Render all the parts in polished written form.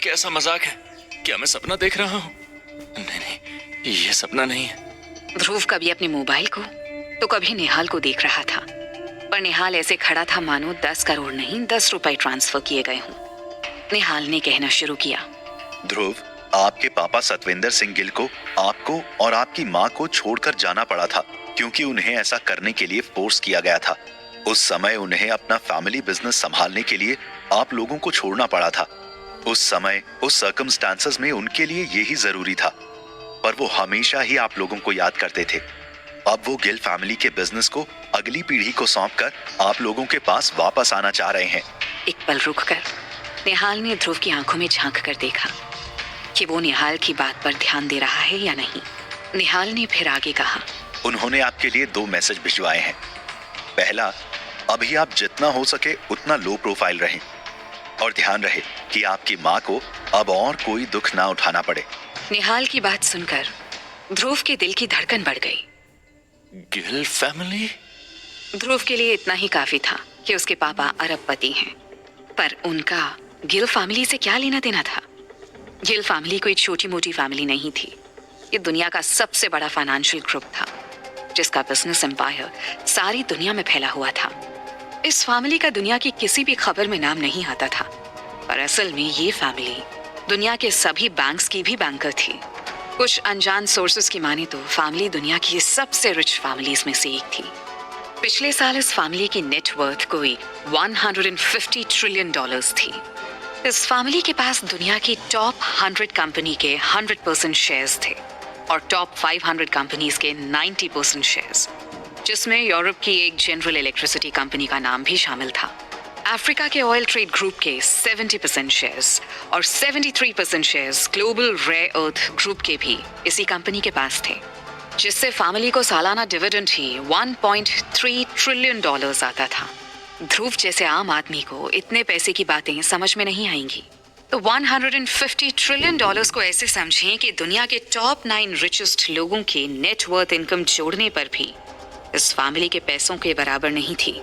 कैसा मजाक है? क्या मैं सपना देख रहा हूँ? नहीं नहीं, ये सपना नहीं है। ध्रुव कभी अपने मोबाइल को तो कभी निहाल को देख रहा था, पर निहाल ऐसे खड़ा था मानो 10 करोड़ नहीं 10 रुपए ट्रांसफर किए गए हों। निहाल ने कहना शुरू किया, ध्रुव, आपके पापा सतविंदर सिंह गिल को आपको और आपकी माँ को छोड़कर जाना पड़ा था क्योंकि उन्हें ऐसा करने के लिए फोर्स किया गया था। उस समय उन्हें अपना फैमिली बिजनेस संभालने के लिए आप लोगों को छोड़ना पड़ा था। उस समय उस सर्कमस्टांसेस में उनके लिए यही जरूरी था, पर वो हमेशा ही आप लोगों को याद करते थे। अब वो गिल फैमिली के बिजनेस को अगली पीढ़ी को सौंपकर आप लोगों के पास वापस आना चाह रहे हैं। एक पल रुककर निहाल ने ध्रुव की आंखों में झांक कर देखा कि वो निहाल की बात पर ध्यान दे रहा है या नहीं। निहाल ने फिर आगे कहा, उन्होंने आपके लिए 2 मैसेज भिजवाए हैं। पहला, अभी आप जितना हो सके उतना लो प्रोफाइल रहें और ध्यान रहे कि आपकी माँ को अब और कोई दुख ना उठाना पड़े। निहाल की बात सुनकर ध्रुव के दिल की धड़कन बढ़ गई। गिल फैमिली? ध्रुव के लिए इतना ही काफी था कि उसके पापा अरबपति हैं, पर उनका गिल फैमिली से क्या लेना देना था। गिल फैमिली कोई छोटी मोटी फैमिली नहीं थी। ये दुनिया का सबसे बड़ा फाइनेंशियल ग्रुप था, जिसका बिजनेस एम्पायर सारी दुनिया में फैला हुआ था। इस फैमिली का दुनिया की किसी भी खबर में नाम नहीं आता था, पर असल में ये फैमिली दुनिया के सभी बैंक्स की भी बैंकर थी। कुछ अनजान सोर्सेस की माने तो फैमिली दुनिया की सबसे रिच फैमिलीज में से एक थी। पिछले साल इस फैमिली की नेटवर्थ कोई 150 ट्रिलियन डॉलर्स थी। इस फैमिली के पास दुनिया की टॉप 100 कंपनी के 100% शेयर्स थे और टॉप 500 कंपनीज के 90% शेयर्स, जिसमें यूरोप की एक जनरल इलेक्ट्रिसिटी कंपनी का नाम भी शामिल था। अफ्रीका के ऑयल ट्रेड ग्रुप के 70% शेयर्स और 73% shares global rare earth group के भी इसी कंपनी के पास थे, जिससे फैमिली को सालाना डिविडेंड ही 1.3 ट्रिलियन डॉलर्स आता था। ध्रुव जैसे आम आदमी को इतने पैसे की बातें समझ में नहीं आएंगी, तो 150 ट्रिलियन डॉलर्स को ऐसे समझें कि दुनिया के टॉप 9 रिचेस्ट लोगों की नेटवर्थ इनकम जोड़ने पर भी इस फैमिली के पैसों के बराबर नहीं थी।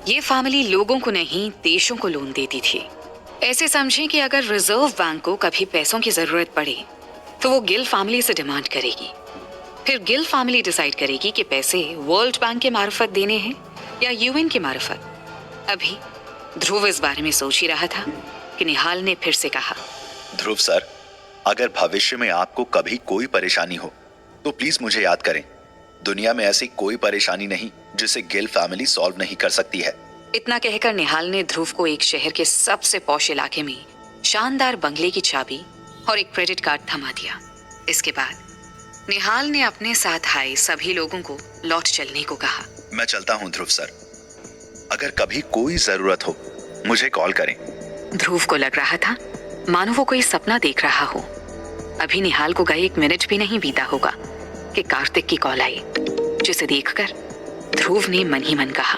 ये फैमिली लोगों को नहीं देशों को लोन देती थी। ऐसे समझें कि अगर रिजर्व बैंक को कभी पैसों की जरूरत पड़े तो वो गिल फैमिली से डिमांड करेगी। फिर गिल फैमिली डिसाइड करेगी कि पैसे वर्ल्ड बैंक के मार्फत देने हैं या यूएन के मार्फत। अभी ध्रुव इस बारे में सोच ही रहा था कि निहाल ने फिर से कहा, ध्रुव सर, अगर भविष्य में आपको कभी कोई परेशानी हो तो प्लीज मुझे याद करें। दुनिया में ऐसी कोई परेशानी नहीं जिसे गिल फैमिली सॉल्व नहीं कर सकती है। इतना कहकर निहाल ने ध्रुव को एक शहर के सबसे पॉश इलाके में शानदार बंगले की चाबी और एक क्रेडिट कार्ड थमा दिया। इसके बाद निहाल ने अपने साथ आए सभी लोगों को लौट चलने को कहा। मैं चलता हूँ ध्रुव सर, अगर कभी कोई जरूरत हो मुझे कॉल करें। ध्रुव को लग रहा था मानो वो कोई सपना देख रहा हो। अभी निहाल को गए 1 मिनट भी नहीं बीता होगा कि कार्तिक की कॉल आई, जिसे देखकर ध्रुव ने मन ही मन कहा,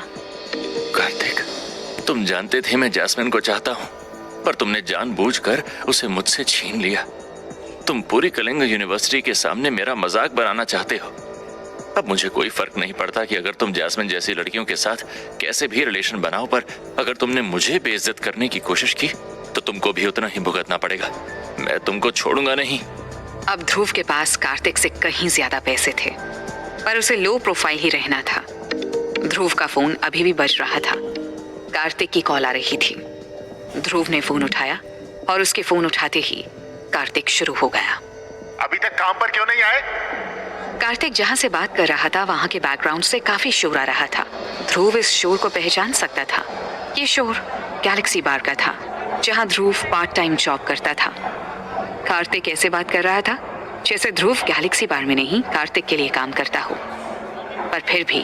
कार्तिक, तुम जानते थे मैं जैस्मिन को चाहता हूँ, पर तुमने जानबूझकर उसे मुझसे छीन लिया। तुम पूरी कलिंग यूनिवर्सिटी के सामने मेरा मजाक बनाना चाहते हो। अब मुझे कोई फर्क नहीं पड़ता कि अगर तुम जैस्मिन जैसी लड़कियों के साथ कैसे भी रिलेशन बनाओ, पर अगर तुमने मुझे बेइज्जत करने की कोशिश की तो तुमको भी उतना ही भुगतना पड़ेगा। मैं तुमको छोड़ूंगा नहीं। अब ध्रुव के पास कार्तिक से कहीं ज्यादा पैसे थे, पर उसे लो प्रोफाइल ही रहना था। ध्रुव का फोन अभी भी बज रहा था। कार्तिक की कॉल आ रही थी। ध्रुव ने फोन उठाया और उसके फोन उठाते ही कार्तिक शुरू हो गया। अभी तक काम पर क्यों नहीं आए? कार्तिक जहां से बात कर रहा था वहां के बैकग्राउंड से काफी शोर आ रहा था। ध्रुव इस शोर को पहचान सकता था। ये शोर गैलेक्सी बार का था, जहां ध्रुव पार्ट टाइम जॉब करता था। कार्तिक ऐसे बात कर रहा था जैसे ध्रुव गैलेक्सी बार में नहीं कार्तिक के लिए काम करता हो, पर फिर भी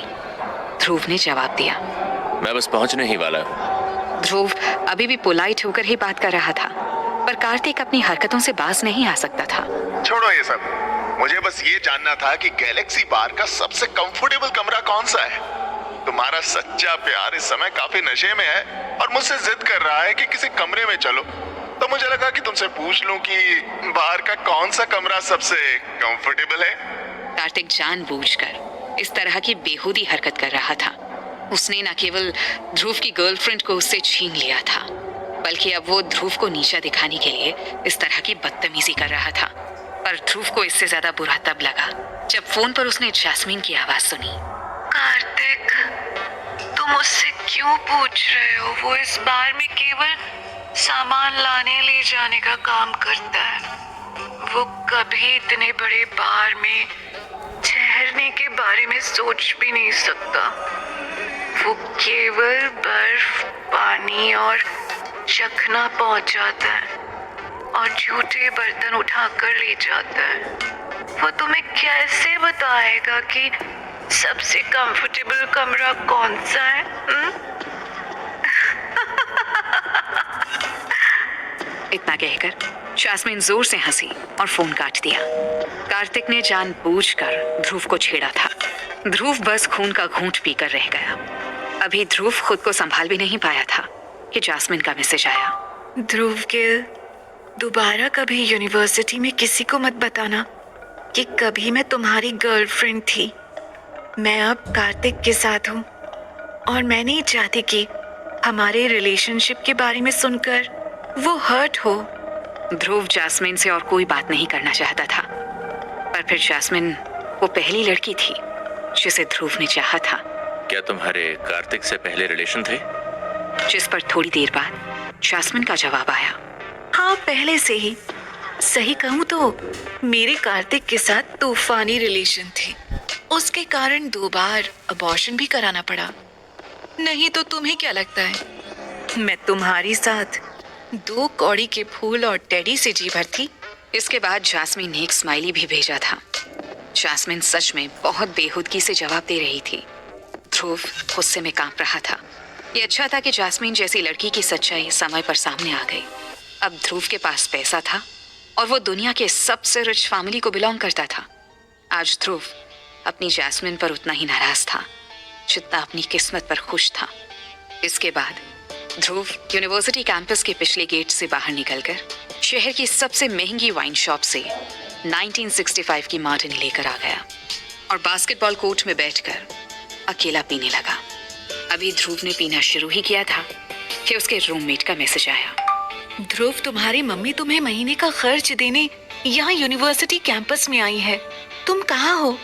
ध्रुव ने जवाब दिया, मैं बस पहुंचने ही वाला हूं। ध्रुव अभी भी पोलाइट होकर ही बात कर रहा था, पर कार्तिक अपनी हरकतों से बाज नहीं आ सकता था। छोड़ो ये सब, मुझे बस ये जानना था कि गैलेक्सी बार का सबसे कंफर्टेबल कमरा कौन सा है। तुम्हारा सच्चा प्यार इस समय काफी नशे में है और मुझसे जिद कर रहा है कि किसी कमरे में चलो, तो मुझे लगा कि तुमसे पूछ लूं कि बाहर का कौन सा कमरा सबसे कंफर्टेबल है। कार्तिक जानबूझकर इस तरह की बेहूदी हरकत कर रहा था। उसने न केवल ध्रुव की गर्लफ्रेंड को उससे छीन लिया था, बल्कि अब वो ध्रुव को नीचा दिखाने के लिए इस तरह की बदतमीजी कर रहा था। पर ध्रुव को इससे ज्यादा बुरा तब लगा जब फोन पर उसने जैस्मीन की आवाज सुनी। कार्तिक, तुम मुझसे क्यों पूछ रहे हो? वो इस बार में केवल सामान लाने ले जाने का काम करता है। वो कभी इतने बड़े बार में ठहरने के बारे में सोच भी नहीं सकता। वो केवल बर्फ, पानी और चखना पहुंचाता है और झूठे बर्तन उठाकर ले जाता है। वो तुम्हें कैसे बताएगा कि सबसे कंफर्टेबल कमरा कौन सा है? इतना कहकर जैस्मीन जोर से हंसी और फोन काट दिया। कार्तिक ने जानबूझकर ध्रुव को छेड़ा था। ध्रुव बस खून का घूंट पीकर रह गया। अभी ध्रुव खुद को संभाल भी नहीं पाया था कि जैस्मीन का मैसेज आया। ध्रुव गिल, दोबारा कभी यूनिवर्सिटी में किसी को मत बताना कि कभी मैं तुम्हारी गर्लफ्रेंड थी। मैं अब कार्तिक के साथ हूँ और मैं नहीं चाहती कि हमारे रिलेशनशिप के बारे में सुनकर वो हर्ट हो। ध्रुव जैस्मीन से और कोई बात नहीं करना चाहता था, पर फिर जैस्मीन वो पहली लड़की थी जिसे ध्रुव ने चाहा था। क्या तुम्हारे कार्तिक से पहले रिलेशन थे? जिस पर थोड़ी देर बाद जैस्मीन का जवाब आया। हाँ, पहले से ही। सही कहूँ तो मेरे कार्तिक के साथ तूफानी रिलेशन थे। उसके कारण 2 बार अबॉर्शन भी कराना पड़ा। नहीं तो तुम्हें क्या लगता है मैं तुम्हारी साथ 2 कौड़ी के फूल और टेडी से जी भर थी? इसके बाद जैस्मीन ने एक स्माइली भी भेजा था। जैस्मीन सच में बहुत बेहूदगी से जवाब दे रही थी। ध्रुव गुस्से में कांप रहा था। ये अच्छा था कि जैस्मीन जैसी लड़की की सच्चाई समय पर सामने आ गई। अब ध्रुव के पास पैसा था और वो दुनिया के सबसे रिच फैमिली को बिलोंग करता था। आज ध्रुव अपनी जैस्मीन पर उतना ही नाराज था जितना अपनी किस्मत पर खुश था। इसके बाद ध्रुव यूनिवर्सिटी कैंपस के पिछले गेट से बाहर निकलकर शहर की सबसे महंगी वाइन शॉप से 1965 की मार्टिनी लेकर आ गया और बास्केटबॉल कोर्ट में बैठकर अकेला पीने लगा। अभी ध्रुव ने पीना शुरू ही किया था कि उसके रूममेट का मैसेज आया। ध्रुव, तुम्हारी मम्मी तुम्हें महीने का खर्च देने यहाँ यूनिवर्सिटी कैंपस में आई है। तुम कहाँ हो?